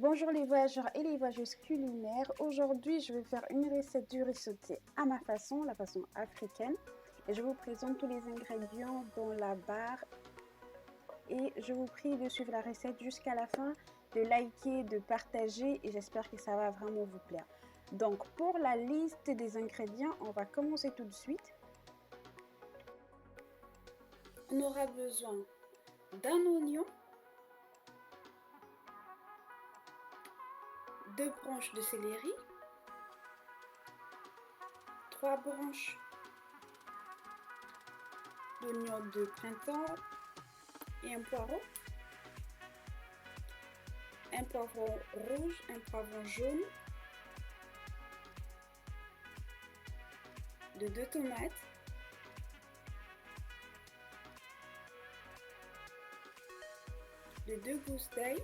Bonjour les voyageurs et les voyageuses culinaires. Aujourd'hui, je vais faire une recette du riz sauté à ma façon, la façon africaine. Et je vous présente tous les ingrédients dans la barre. Et je vous prie de suivre la recette jusqu'à la fin, de liker, de partager. Et j'espère que ça va vraiment vous plaire. Donc, pour la liste des ingrédients, on va commencer tout de suite. On aura besoin d'un oignon, 2 branches de céleri, 3 branches d'oignon de printemps et un poireau, un poivron rouge, un poivron jaune, de 2 tomates, de 2 gousses d'ail,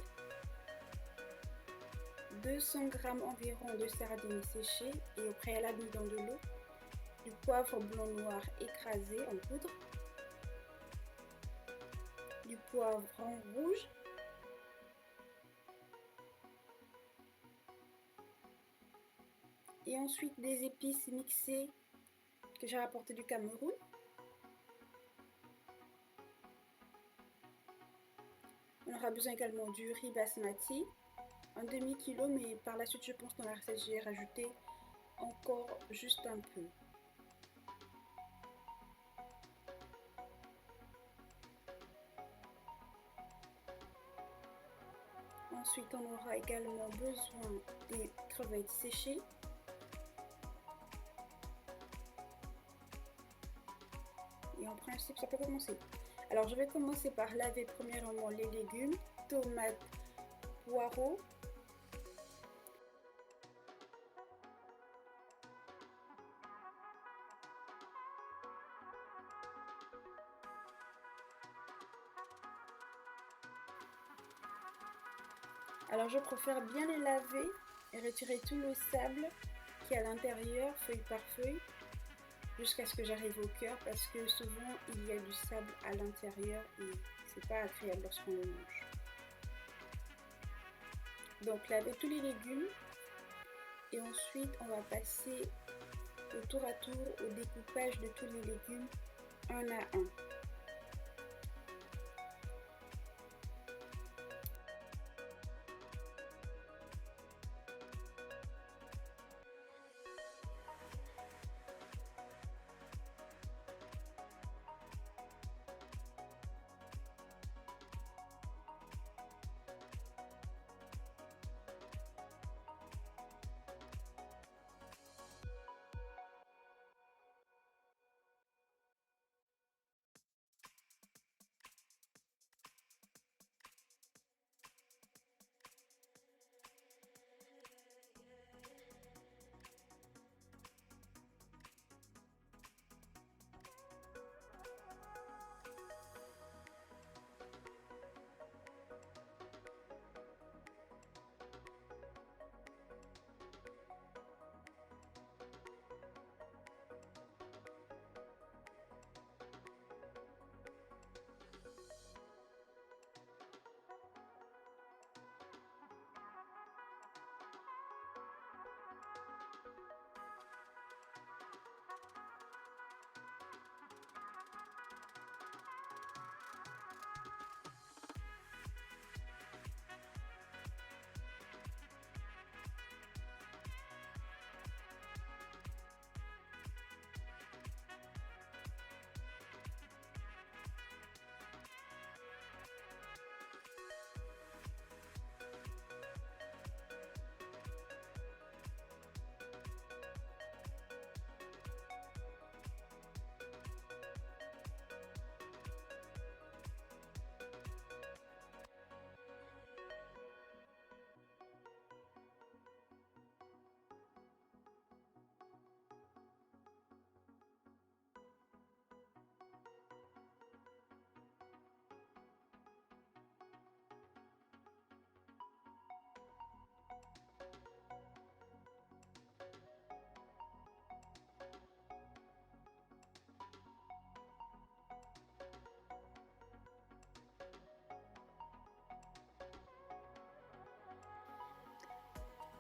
200 g environ de sardines séchées et au préalable mis dans de l'eau, du poivre blanc noir écrasé en poudre, du poivron rouge, et ensuite des épices mixées que j'ai rapportées du Cameroun. On aura besoin également du riz basmati, un demi-kilo, mais par la suite je pense dans la recette j'ai rajouté encore juste un peu. Ensuite on aura également besoin des crevettes séchées, et en principe ça peut commencer. Alors je vais commencer par laver premièrement les légumes, tomates, poireaux. Alors je préfère bien les laver et retirer tout le sable qui est à l'intérieur, feuille par feuille, jusqu'à ce que j'arrive au cœur, parce que souvent il y a du sable à l'intérieur et c'est pas agréable lorsqu'on le mange. Donc laver tous les légumes et ensuite on va passer au tour à tour au découpage de tous les légumes un à un.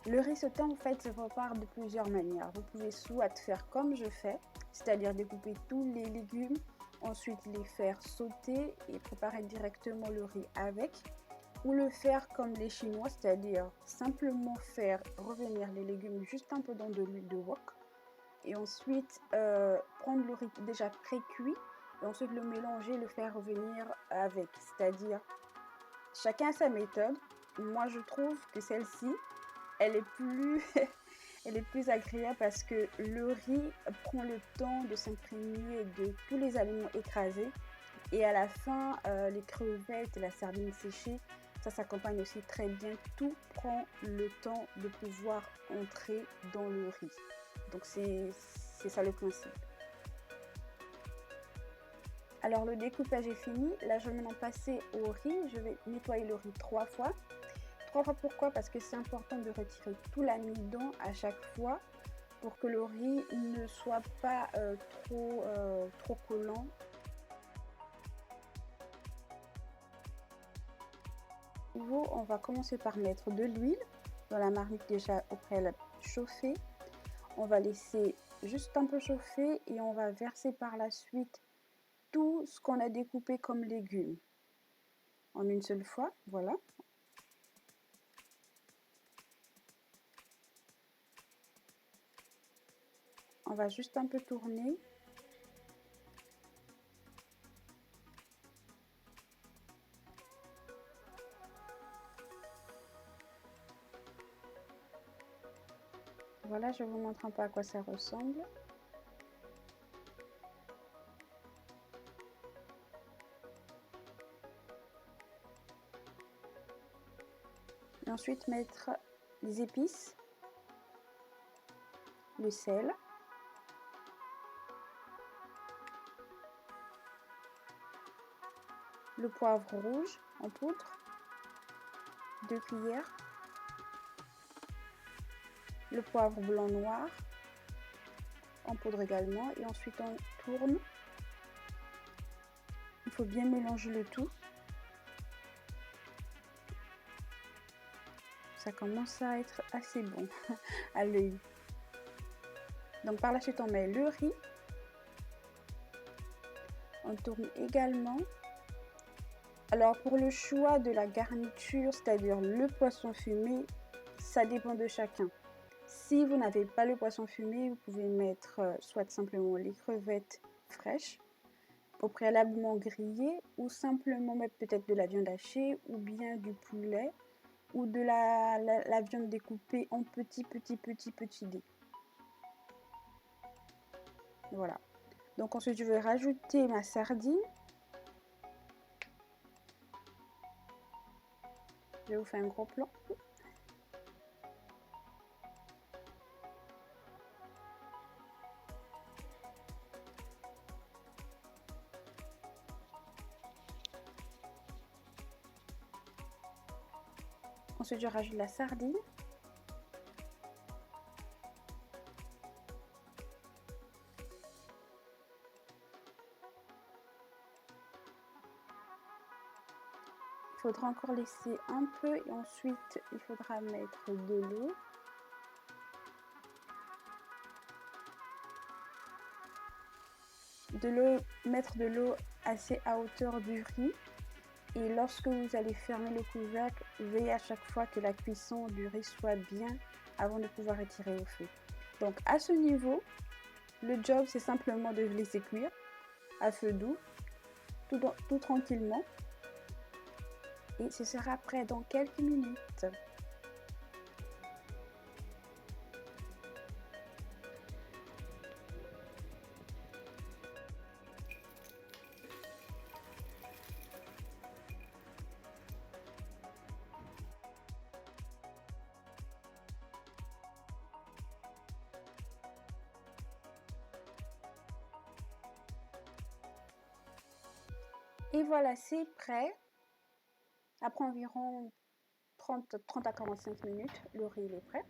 Le riz sauté, en fait, se prépare de plusieurs manières. Vous pouvez soit faire comme je fais, c'est-à-dire découper tous les légumes, ensuite les faire sauter et préparer directement le riz avec, ou le faire comme les Chinois, c'est-à-dire simplement faire revenir les légumes juste un peu dans de l'huile de wok, et ensuite prendre le riz déjà pré-cuit, et ensuite le mélanger, le faire revenir avec, c'est-à-dire chacun a sa méthode. Moi, je trouve que celle-ci, elle est plus, elle est plus agréable parce que le riz prend le temps de s'imprégner de tous les aliments écrasés. Et à la fin, les crevettes et la sardine séchée, ça s'accompagne aussi très bien. Tout prend le temps de pouvoir entrer dans le riz. Donc c'est ça le principe. Alors le découpage est fini. Là, je vais maintenant passer au riz. Je vais nettoyer le riz 3 fois. 3 fois pourquoi? Parce que c'est important de retirer tout l'amidon à chaque fois pour que le riz ne soit pas trop collant. On va commencer par mettre de l'huile dans la marmite déjà au préalable chauffée. On va laisser juste un peu chauffer et on va verser par la suite tout ce qu'on a découpé comme légumes en une seule fois. Voilà. On va juste un peu tourner. Voilà, je vous montre un peu à quoi ça ressemble. Et ensuite mettre les épices, le sel, le poivre rouge en poudre, 2 cuillères, le poivre blanc noir en poudre également, et ensuite on tourne. Il faut bien mélanger le tout. Ça commence à être assez bon à l'œil. Donc par la suite on met le riz, on tourne également. Alors pour le choix de la garniture, c'est-à-dire le poisson fumé, ça dépend de chacun. Si vous n'avez pas le poisson fumé, vous pouvez mettre soit simplement les crevettes fraîches au préalablement grillées, ou simplement mettre peut-être de la viande hachée ou bien du poulet ou de la viande découpée en petits dés. Voilà. Donc ensuite je vais rajouter ma sardine. Je vous fais un gros plan. Ensuite je rajoute la sardine. Il faudra encore laisser un peu et ensuite il faudra mettre de l'eau. Mettre de l'eau assez à hauteur du riz. Et lorsque vous allez fermer le couvercle, veillez à chaque fois que la cuisson du riz soit bien avant de pouvoir retirer au feu. Donc à ce niveau, le job c'est simplement de laisser cuire à feu doux, tout tranquillement. Et ce sera prêt dans quelques minutes. Et voilà, c'est prêt. Après environ 30 à 45 minutes, le riz est prêt.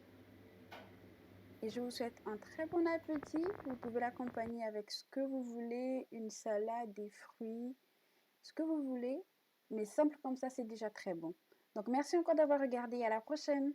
Et je vous souhaite un très bon appétit. Vous pouvez l'accompagner avec ce que vous voulez, une salade, des fruits, ce que vous voulez. Mais simple comme ça, c'est déjà très bon. Donc merci encore d'avoir regardé. À la prochaine.